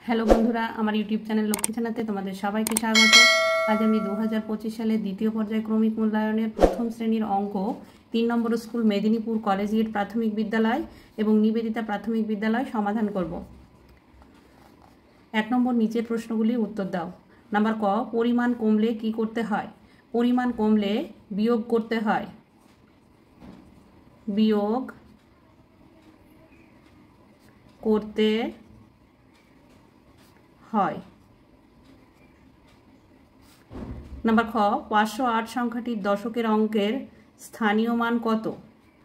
Hello বন্ধুরা, আমার YouTube channel Lakshmi ছানাতে তোমাদের সবাইকে স্বাগত। আজ আমি 2025 সালে দ্বিতীয় পর্যায়ে ক্রমিক মূল্যায়নের প্রথম শ্রেণীর অঙ্ক 3 নম্বর স্কুল মেদিনীপুর কলেজিয়েট প্রাথমিক বিদ্যালয় এবং নিবেদিতা প্রাথমিক বিদ্যালয় সমাধান করব। 1 নম্বর নিচের প্রশ্নগুলি উত্তর দাও। নাম্বার ক, পরিমাণ কমলে কি করতে হয়? পরিমাণ কমলে বিয়োগ করতে হয়। বিয়োগ করতে হয়। নাম্বার খ, 508 সংখ্যাটির দশকের অঙ্কের স্থানীয় মান কত?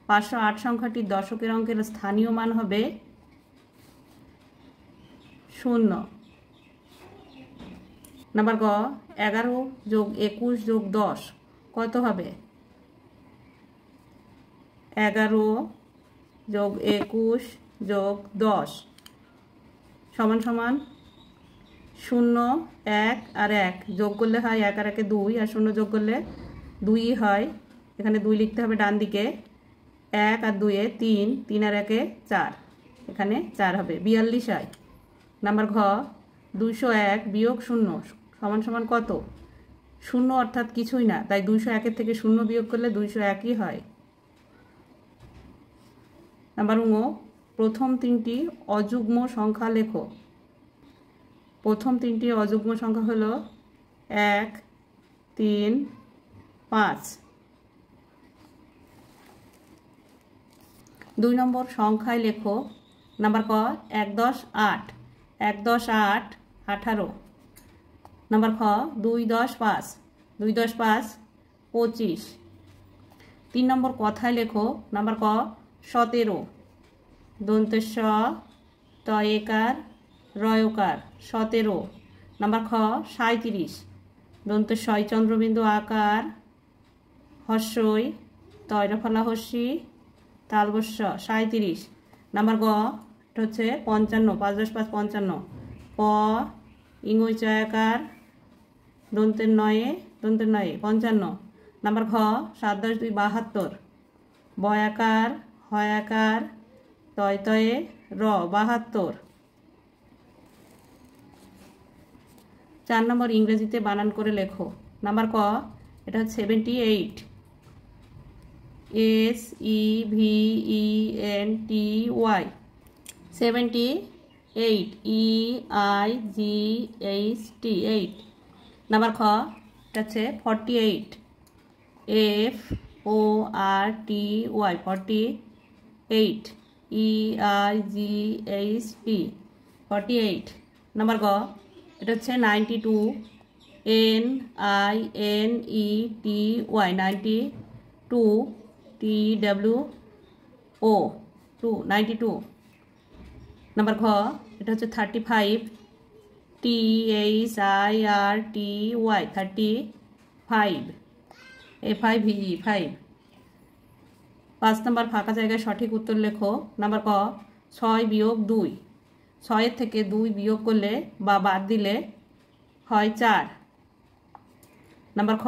508 সংখ্যাটির দশকের অঙ্কের স্থানীয় মান হবে 0। নাম্বার গ, 11 যোগ 21 যোগ 10 কত হবে? 11 যোগ 21 যোগ 10 সমান সমান 0, 1 আর 1 যোগ করলে হয় 1 আর 1 2, আর 0 যোগ করলে 2 হয়। এখানে 2 লিখতে হবে ডান দিকে। 1 আর 2 3, 3 আর 1 4, এখানে 4 হবে, 42 হয়। নাম্বার ঘ, 201 বিয়োগ 0 সমান সমান কত? 0 অর্থাৎ কিছুই না, তাই 201 থেকে 0 বিয়োগ করলে 201ই হয়। নাম্বার ঙ, প্রথম 3টি অযুগ্ম সংখ্যা লেখো। প্রথম 3টি অযুগ্ম সংখ্যা হলো 1, 3, 5। 2 নম্বর সংখ্যায় লেখো। নাম্বার ক, 1 10 8, 1 10 8 18। নাম্বার খ, 2 10 5, 2 10 5 25। 3 নম্বর কথায় লেখো। নাম্বার ক, 17 দন্তেশ তয়েকার রয়কার 17। নাম্বার খ, 37 দন্তেশ চন্দ্রবিন্দু আকার হস্যই তৈরফলা হস্যি তালবস্য 37। নাম্বার গ, এটা হচ্ছে 55, 5 10 5 55। প ইংই চয়াকার দন্তের নয়ে 55। নাম্বার ঘ, 7 10 2 72। বয়াকার হয়াকার তয় তয়ে র 72। 4 নম্বর ইংরেজিতে বানান করে লেখো। নাম্বার ক, এটা হচ্ছে 78, SEVENTY 78, EIGHT 8। নাম্বার খ, এটা হচ্ছে 48, FORTY 48, EIGHT 48। নাম্বার গ, এটা হচ্ছে 92, NINETY 92, TWO 92। নাম্বার ঘ, এটা হচ্ছে 35, THIRTY 35, FIVE 5। 5 নম্বর ফাঁকা জায়গায় সঠিক উত্তর লেখো। নাম্বার ক, 6 বিয়োগ 2, 6 থেকে 2 বিয়োগ করলে বা বাদ দিলে হয় 4। নাম্বার খ,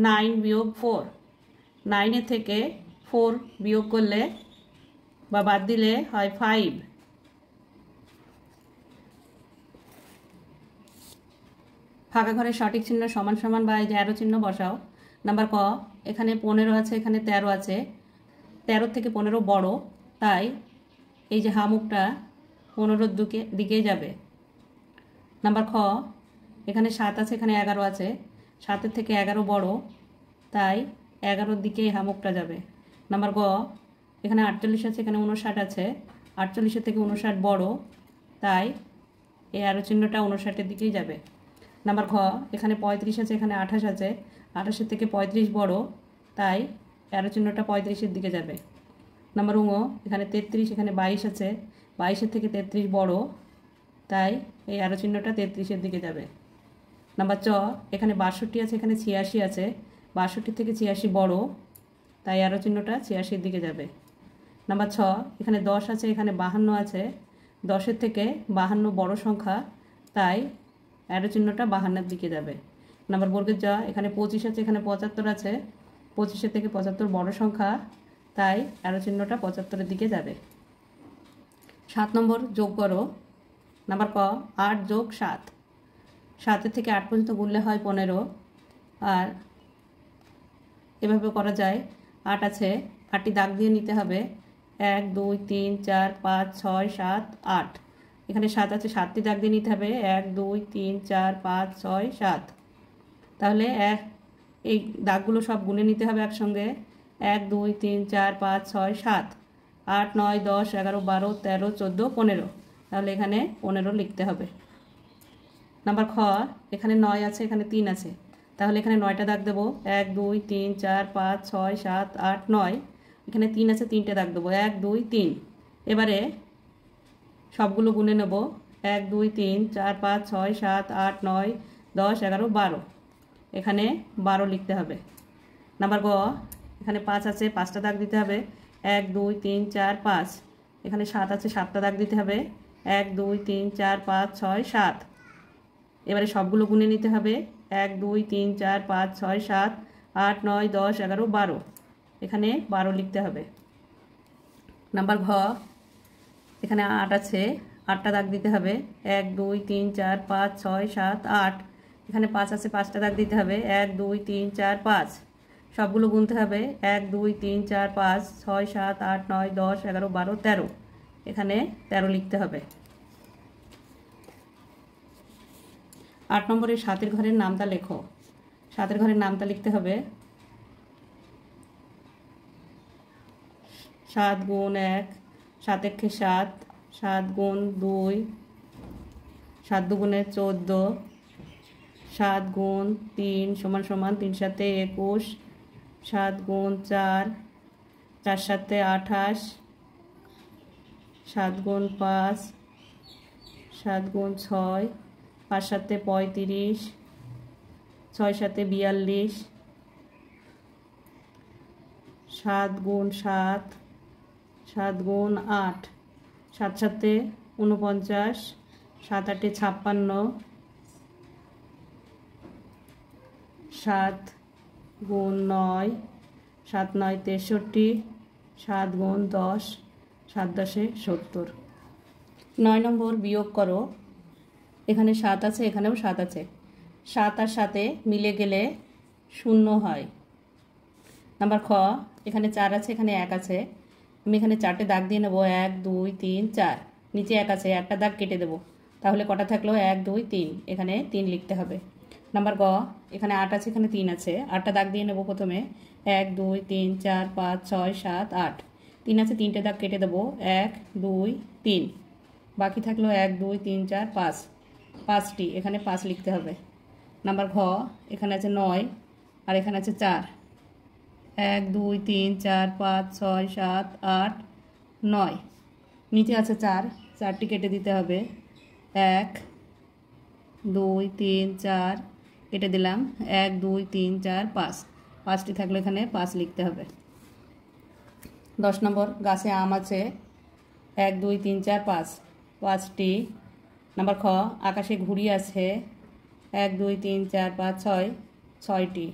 9 বিয়োগ 4, 9 থেকে 4 বিয়োগ করলে বা বাদ দিলে হয় 5। ফাঁকা ঘরের সঠিক চিহ্ন সমান সমান বা এই যে অ্যারো চিহ্ন বসাও। নাম্বার ক, এখানে 15 আছে, এখানে 13 আছে, 13 থেকে 15 বড়, তাই এই যে হামুকটা 15 দিকে যাবে। নাম্বার খ, এখানে 7 আছে, এখানে 11 আছে, 7 থেকে 11 বড়, তাই 11 দিকে হামুকটা যাবে। নাম্বার গ, এখানে 48 আছে, এখানে 59 আছে, 48 থেকে 59 বড়, তাই এই অ্যারো চিহ্নটা 59 দিকেই যাবে। নাম্বার ঘ, এখানে 35 আছে, এখানে 28 আছে, 28 থেকে 35 বড়, তাই অ্যারো চিহ্নটা 35 দিকে যাবে। নাম্বার ঙ, এখানে 33, এখানে 22 আছে, 22 থেকে 33 বড়, তাই এই অ্যারো চিহ্নটা 33 দিকে যাবে। নাম্বার চ, এখানে 62 আছে, এখানে 86 আছে, 62 থেকে 86 বড়, তাই অ্যারো চিহ্নটা 86 দিকে যাবে। নাম্বার ছ, এখানে 10 আছে, এখানে 52 আছে, 10 থেকে 52 বড় সংখ্যা, তাই অ্যারো চিহ্নটা 52 দিকে যাবে। নাম্বার বর্গের জ, এখানে 25 আছে, এখানে 75 আছে, 25 থেকে 75 বড় সংখ্যা, তাই অ্যারো চিহ্নটা 75 দিকে যাবে। 7 নম্বর যোগ করো। নাম্বার ক 8 যোগ 7, 7 থেকে 8 পর্যন্ত গুনলে হয় 15। আর এভাবে করা যায়। 8 আছে, 8টি দাগ দিয়ে নিতে হবে। 1 2 3 4 5 6 7 8, এখানে 7 আছে, 7টি দাগ দিয়ে নিতে হবে। 1 2 3 4 5 6 7। তাহলে এই দাগগুলো সব গুনে নিতে হবে একসঙ্গে। 1 2 3 4 5 6 7 8 9 10 11 12 13 14 15, তাহলে এখানে 15 লিখতে হবে। নাম্বার খ এখানে 9 আছে, এখানে 3 আছে, তাহলে এখানে 9টা দাগ দেবো। 1 2 3 4 5 6 7 8 9, এখানে 3 আছে, 3টে দাগ দেবো। 1 2 3। এবারে সবগুলো গুনে নেব। 1 2 3 4 5 6 7 8 9 10 11 12, এখানে 12 লিখতে হবে। নাম্বার গ এখানে 5 আছে, 5টা দাগ দিতে হবে। 1 2 3 4 5, এখানে 7 আছে, 7টা দাগ দিতে হবে। 1 2 3 4 5 6 7, এবারে সবগুলো গুনে নিতে হবে। 1 2 3 4 5 6 7 8 9 10 11 12, এখানে 12 লিখতে হবে। নাম্বার ঘ এখানে 8 আছে, 8টা দাগ দিতে হবে। 1 2 3 4 5 6 7 8, এখানে 5 আছে, 5টা দাগ দিতে হবে। 1 2 3 4 5, সবগুলো গুনতে হবে। 1 2 3 4 5 6 7 8 9 10 11 12 13, এখানে 13 লিখতে হবে। 8 নম্বরে 7-এর ঘরের নামটা লেখো। 7-এর ঘরের নামটা লিখতে হবে। 7 গুণ 1, 7 একে 7, 7 গুণ 2, 7 দুগুণে 14, 7 গুণ 3 সমান সমান 3 7 21, 7 গুণ 4, 4 7 28, 7 গুণ 5, 7 গুণ 6, 5 7 35, 6 7 42, 7 গুণ 7, 7 গুণ 8, 7 7 49, 7 8 56, 7 গুণ 9, 7 9 63, 7 গুণ 10, 7 10 70। 9 নম্বর বিয়োগ করো। এখানে 7 আছে, এখানেও 7 আছে, 7 আর 7 মিলে গেলে 0 হয়। নাম্বার খ এখানে 4 আছে, এখানে 1 আছে, আমি এখানে 4টে দাগ দিয়ে নেব। 1 2 3 4, নিচে 1 আছে, একটা দাগ কেটে দেবো, তাহলে কটা থাকলো? 1 2 3, এখানে 3 লিখতে হবে। নাম্বার গ এখানে 8 আছে, এখানে 3 আছে, 8টা দাগ দিয়ে নেব প্রথমে। 1 2 3 4 5 6 7 8, 3 আছে, 3টে দাগ কেটে দেবো। 1 2 3, বাকি থাকলো 1 2 3 4 5, 5টি, এখানে 5 লিখতে হবে। নাম্বার ঘ এখানে আছে 9 আর এখানে আছে 4, 1 2 3 4 5 6 7 8 9, নিচে আছে 4, 4টি কেটে দিতে হবে। 1 2 3 4 কেটে দিলাম। 1 2 3 4 5, 5টি থাকলে এখানে 5 লিখতে হবে। 10 নম্বর গাছে আম আছে। 1 2 3 4 5, 5টি। নাম্বার খ আকাশে ঘুড়ি আছে। 1 2 3 4 5 6, 6টি।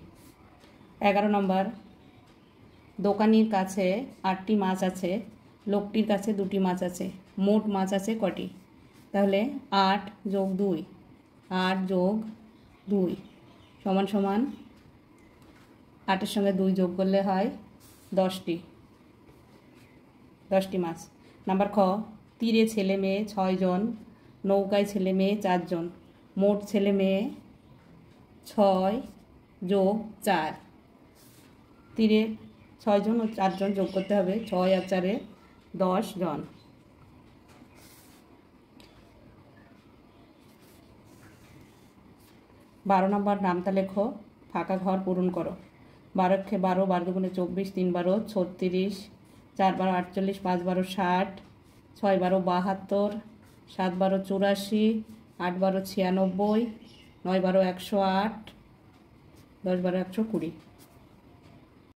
11 নম্বর দোকানির কাছে 8টি মাছ আছে, লোকটির কাছে 2টি মাছ আছে, মোট মাছ আছে কটি? তাহলে 8 যোগ 2, 8 যোগ 2 সমান সমান 8-এর সঙ্গে 2 যোগ করলে হয় 10টি, 10টি মাছ। নাম্বার খ তীরে ছেলে মেয়ে 6 জন, নৌকায় ছেলে মেয়ে 4 জন, মোট ছেলে মেয়ে 6 যোগ 4, তীরে 6 জন ও 4 জন যোগ করতে হবে। 6 আর 4-এ 10 জন। 12 নম্বর নামটা লেখো, ফাঁকা ঘর পূরণ করো। 12 × 12, 12 দুগুণে 24, 3 12 36, 4 12 48, 5 12 60, 6 12 72, 7 12 84, 8 12 96, 9 12 108, 10 12 120।